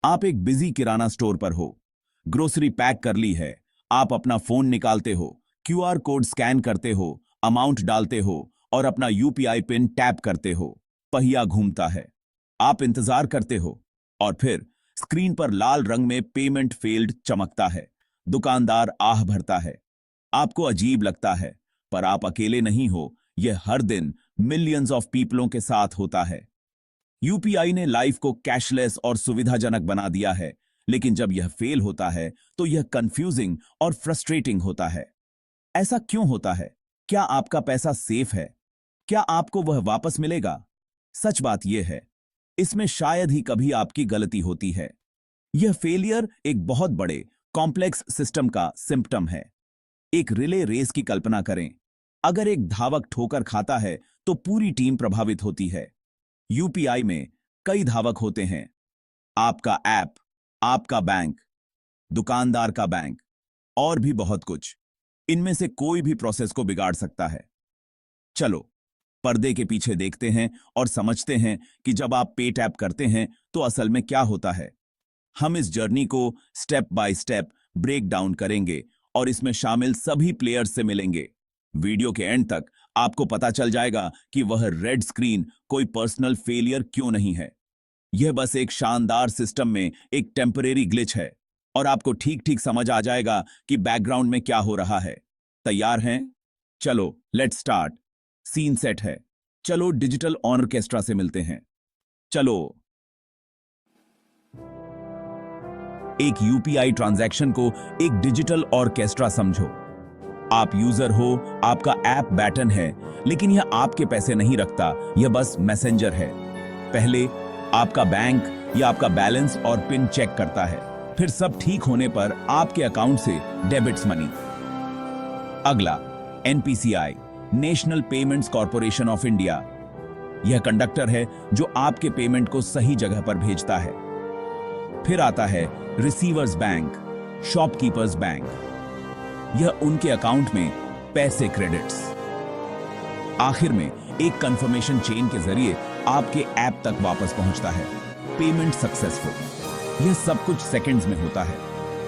आप एक बिजी किराना स्टोर पर हो, ग्रोसरी पैक कर ली है, आप अपना फोन निकालते हो, क्यूआर कोड स्कैन करते हो, अमाउंट डालते हो और अपना यूपीआई पिन टैप करते हो। पहिया घूमता है, आप इंतजार करते हो और फिर स्क्रीन पर लाल रंग में पेमेंट फेल्ड चमकता है। दुकानदार आह भरता है। आपको अजीब लगता है, पर आप अकेले नहीं हो, यह हर दिन मिलियंस ऑफ पीपलों के साथ होता है। यूपीआई ने लाइफ को कैशलेस और सुविधाजनक बना दिया है, लेकिन जब यह फेल होता है तो यह कंफ्यूजिंग और फ्रस्ट्रेटिंग होता है। ऐसा क्यों होता है? क्या आपका पैसा सेफ है? क्या आपको वह वापस मिलेगा? सच बात यह है, इसमें शायद ही कभी आपकी गलती होती है। यह फेलियर एक बहुत बड़े कॉम्प्लेक्स सिस्टम का सिम्पटम है। एक रिले रेस की कल्पना करें। अगर एक धावक ठोकर खाता है तो पूरी टीम प्रभावित होती है। यूपीआई में कई धावक होते हैं, आपका ऐप, आपका बैंक, दुकानदार का बैंक और भी बहुत कुछ। इनमें से कोई भी प्रोसेस को बिगाड़ सकता है। चलो पर्दे के पीछे देखते हैं और समझते हैं कि जब आप पे टैप करते हैं तो असल में क्या होता है। हम इस जर्नी को step by step break down करेंगे और इसमें शामिल सभी प्लेयर्स से मिलेंगे। वीडियो के एंड तक आपको पता चल जाएगा कि वह रेड स्क्रीन कोई पर्सनल फेलियर क्यों नहीं है। यह बस एक शानदार सिस्टम में एक टेम्परेरी ग्लिच है और आपको ठीक ठीक समझ आ जाएगा कि बैकग्राउंड में क्या हो रहा है। तैयार हैं? चलो लेट्स स्टार्ट। सीन सेट है। चलो डिजिटल ऑर्केस्ट्रा से मिलते हैं। चलो एक यूपीआई ट्रांजैक्शन को एक डिजिटल ऑर्केस्ट्रा समझो। आप यूजर हो, आपका ऐप बैटन है, लेकिन यह आपके पैसे नहीं रखता, यह बस मैसेंजर है। पहले आपका बैंक या आपका बैलेंस और पिन चेक करता है, फिर सब ठीक होने पर आपके अकाउंट से डेबिट्स मनी। अगला NPCI, national payments corporation of India. यह कंडक्टर है जो आपके पेमेंट को सही जगह पर भेजता है। फिर आता है रिसीवर्स बैंक, शॉपकीपर्स बैंक। यह उनके अकाउंट में पैसे क्रेडिट्स। आखिर में एक कंफर्मेशन चेन के जरिए आपके ऐप तक वापस पहुंचता है। Payment successful. यह सब कुछ सेकंड्स में होता है,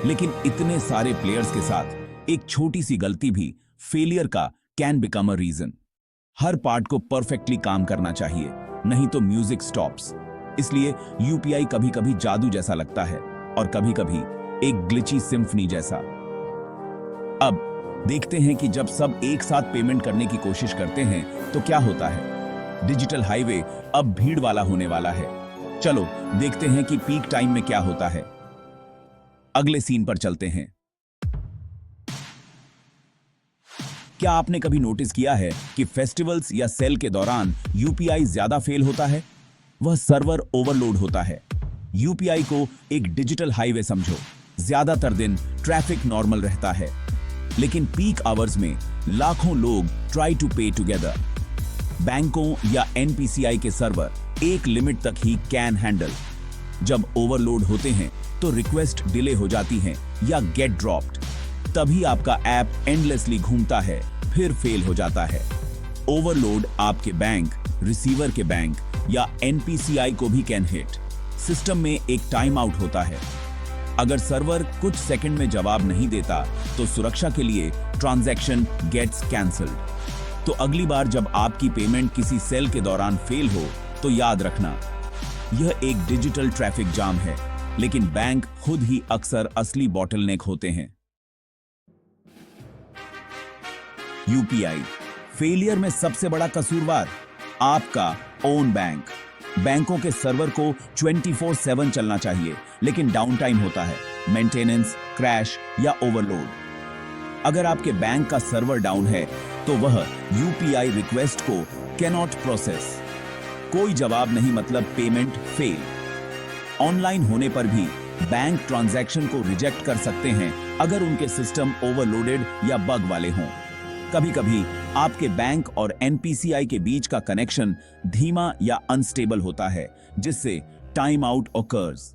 लेकिन इतने सारे प्लेयर्स के साथ एक छोटी सी गलती भी फेलियर का कैन बिकम अ रीजन। हर पार्ट को परफेक्टली काम करना चाहिए, नहीं तो म्यूजिक स्टॉप्स। इसलिए यूपीआई कभी कभी जादू जैसा लगता है और कभी कभी एक ग्लिची सिम्फनी जैसा। अब देखते हैं कि जब सब एक साथ पेमेंट करने की कोशिश करते हैं तो क्या होता है। डिजिटल हाईवे अब भीड़ वाला होने वाला है। चलो देखते हैं कि पीक टाइम में क्या होता है। अगले सीन पर चलते हैं। क्या आपने कभी नोटिस किया है कि फेस्टिवल्स या सेल के दौरान यूपीआई ज्यादा फेल होता है? वह सर्वर ओवरलोड होता है। यूपीआई को एक डिजिटल हाईवे समझो। ज्यादातर दिन ट्रैफिक नॉर्मल रहता है, लेकिन पीक आवर्स में लाखों लोग ट्राई टू पे टुगेदर। बैंकों या एनपीसीआई के सर्वर एक लिमिट तक ही कैन हैंडल। जब ओवरलोड होते हैं तो रिक्वेस्ट डिले हो जाती हैं या गेट ड्रॉप्ड। तभी आपका ऐप एंडलेसली घूमता है, फिर फेल हो जाता है। ओवरलोड आपके बैंक, रिसीवर के बैंक या एनपीसीआई को भी कैन हिट। सिस्टम में एक टाइम आउट होता है। अगर सर्वर कुछ सेकंड में जवाब नहीं देता तो सुरक्षा के लिए ट्रांजैक्शन गेट्स कैंसल्ड। तो अगली बार जब आपकी पेमेंट किसी सेल के दौरान फेल हो तो याद रखना, यह एक डिजिटल ट्रैफिक जाम है, लेकिन बैंक खुद ही अक्सर असली बॉटलनेक होते हैं। यूपीआई फेलियर में सबसे बड़ा कसूरवार आपका ओन बैंक। बैंकों के सर्वर को 24/7 चलना चाहिए, लेकिन डाउन टाइम होता है, मेंटेनेंस, क्रैश या ओवरलोड। अगर आपके बैंक का सर्वर डाउन है तो वह यूपीआई रिक्वेस्ट को कैनॉट प्रोसेस। कोई जवाब नहीं मतलब पेमेंट फेल। ऑनलाइन होने पर भी बैंक ट्रांजैक्शन को रिजेक्ट कर सकते हैं अगर उनके सिस्टम ओवरलोडेड या बग वाले हों। कभी कभी आपके बैंक और एनपीसीआई के बीच का कनेक्शन धीमा या अनस्टेबल होता है, जिससे टाइम आउट ऑकर्स।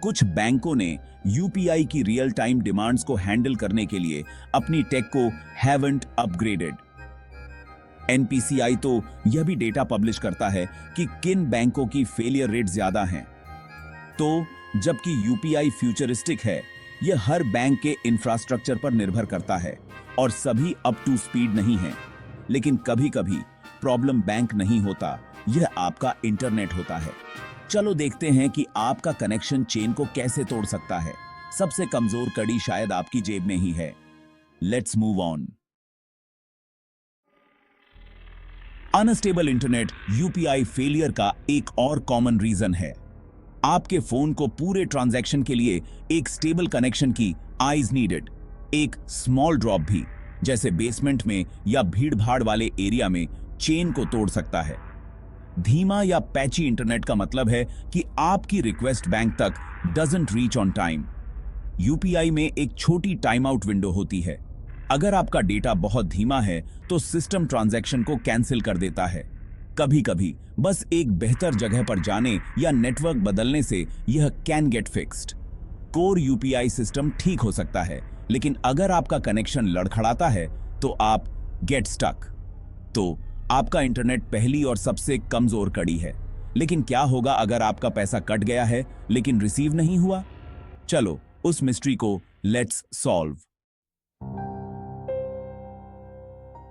कुछ बैंकों ने यूपीआई की रियल टाइम डिमांड्स को हैंडल करने के लिए अपनी टेक को हैवंट अपग्रेडेड। एनपीसीआई तो यह भी डेटा पब्लिश करता है कि किन बैंकों की फेलियर रेट ज्यादा हैं। तो जबकि यूपीआई फ्यूचरिस्टिक है। यह हर बैंक के इंफ्रास्ट्रक्चर पर निर्भर करता है और सभी अप टू स्पीड नहीं है। लेकिन कभी-कभी प्रॉब्लम बैंक नहीं होता, यह आपका इंटरनेट होता है। चलो देखते हैं कि आपका कनेक्शन चेन को कैसे तोड़ सकता है। सबसे कमजोर कड़ी शायद आपकी जेब में ही है। Let's move on. Unstable internet UPI failure का एक और कॉमन रीजन है। आपके फोन को पूरे ट्रांजैक्शन के लिए एक स्टेबल कनेक्शन की आईज नीडेड। एक स्मॉल ड्रॉप भी, जैसे बेसमेंट में या भीड़-भाड़ वाले एरिया में, चेन को तोड़ सकता है। धीमा या पैची इंटरनेट का मतलब है कि आपकी रिक्वेस्ट बैंक तक doesn't reach on time. UPI में एक छोटी टाइम आउट विंडो होती है। अगर आपका डेटा बहुत धीमा है तो सिस्टम ट्रांजैक्शन को कैंसिल कर देता है। कभी-कभी बस एक बेहतर जगह पर जाने या नेटवर्क बदलने से यह can get fixed. Core UPI system ठीक हो सकता है, लेकिन अगर आपका कनेक्शन लड़खड़ाता है तो आप गेट स्टक। तो आपका इंटरनेट पहली और सबसे कमजोर कड़ी है। लेकिन क्या होगा अगर आपका पैसा कट गया है लेकिन रिसीव नहीं हुआ? चलो उस मिस्ट्री को लेट्स सॉल्व।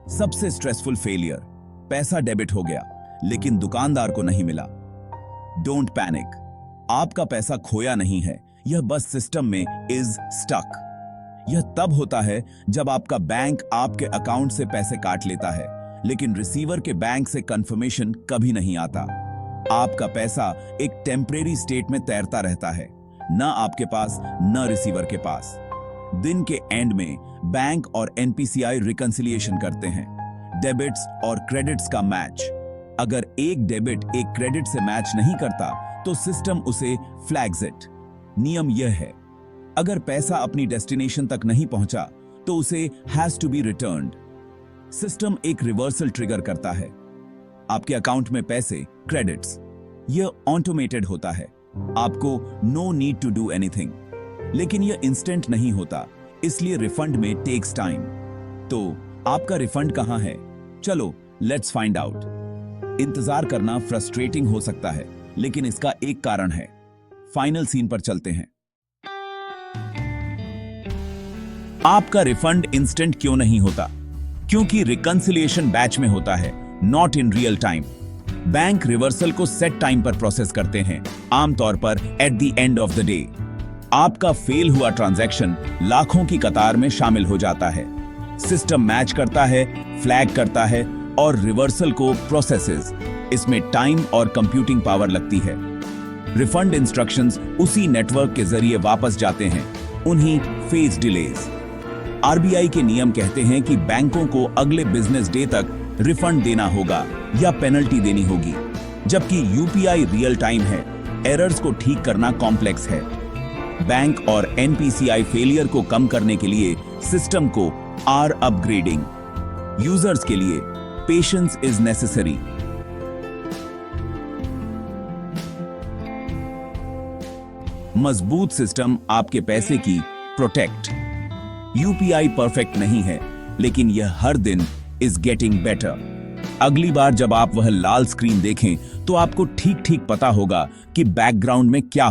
सबसे स्ट्रेसफुल फेलियर, पैसा डेबिट हो गया लेकिन दुकानदार को नहीं मिला। डोंट पैनिक, आपका पैसा खोया नहीं है, यह बस सिस्टम में इज स्टक। यह तब होता है जब आपका बैंक आपके अकाउंट से पैसे काट लेता है, लेकिन रिसीवर के बैंक से कंफर्मेशन कभी नहीं आता। आपका पैसा एक टेम्परेरी स्टेट में तैरता रहता है, न आपके पास न रिसीवर के पास। दिन के एंड में बैंक और एनपीसीआई रिकंसिलिएशन करते हैं, डेबिट्स और क्रेडिट्स का मैच। अगर एक डेबिट एक क्रेडिट से मैच नहीं करता तो सिस्टम उसे फ्लैग्स इट। नियम यह है, अगर पैसा अपनी डेस्टिनेशन तक नहीं पहुंचा तो उसे has to be returned. System एक रिवर्सल ट्रिगर करता है। आपके अकाउंट में पैसे, क्रेडिट्स, यह ऑटोमेटेड होता है। आपको no need to do anything. लेकिन यह इंस्टेंट नहीं होता, इसलिए रिफंड में टेक्स टाइम। तो आपका रिफंड कहां है? चलो लेट्स फाइंड आउट। इंतजार करना फ्रस्ट्रेटिंग हो सकता है, लेकिन इसका एक कारण है। फाइनल सीन पर चलते हैं। आपका रिफंड इंस्टेंट क्यों नहीं होता? क्योंकि रिकंसिलिएशन बैच में होता है, not in real time. Bank reversal को सेट टाइम पर प्रोसेस करते हैं, आमतौर पर at the end of the day. आपका फेल हुआ ट्रांजैक्शन लाखों की कतार में शामिल हो जाता है। सिस्टम मैच करता है, फ्लैग करता है और रिवर्सल को प्रोसेसेस। इसमें टाइम और कंप्यूटिंग पावर लगती है। रिफंड इंस्ट्रक्शंस उसी नेटवर्क के जरिए वापस जाते हैं, उन्हीं फेज डिलेज। आरबीआई के नियम कहते हैं कि बैंकों को अगले बिजनेस डे तक रिफंड देना होगा या पेनल्टी देनी होगी, जबकि यूपीआई रियल टाइम है। एरर्स को ठीक करना कॉम्प्लेक्स है। बैंक और एनपीसीआई फेलियर को कम करने के लिए सिस्टम को आर अपग्रेडिंग। यूजर्स के लिए पेशेंस इज नेसेसरी। मजबूत सिस्टम आपके पैसे की प्रोटेक्ट। यूपीआई परफेक्ट नहीं है, लेकिन यह हर दिन इज गेटिंग बेटर। अगली बार जब आप वह लाल स्क्रीन देखें तो आपको ठीक ठीक पता होगा कि बैकग्राउंड में क्या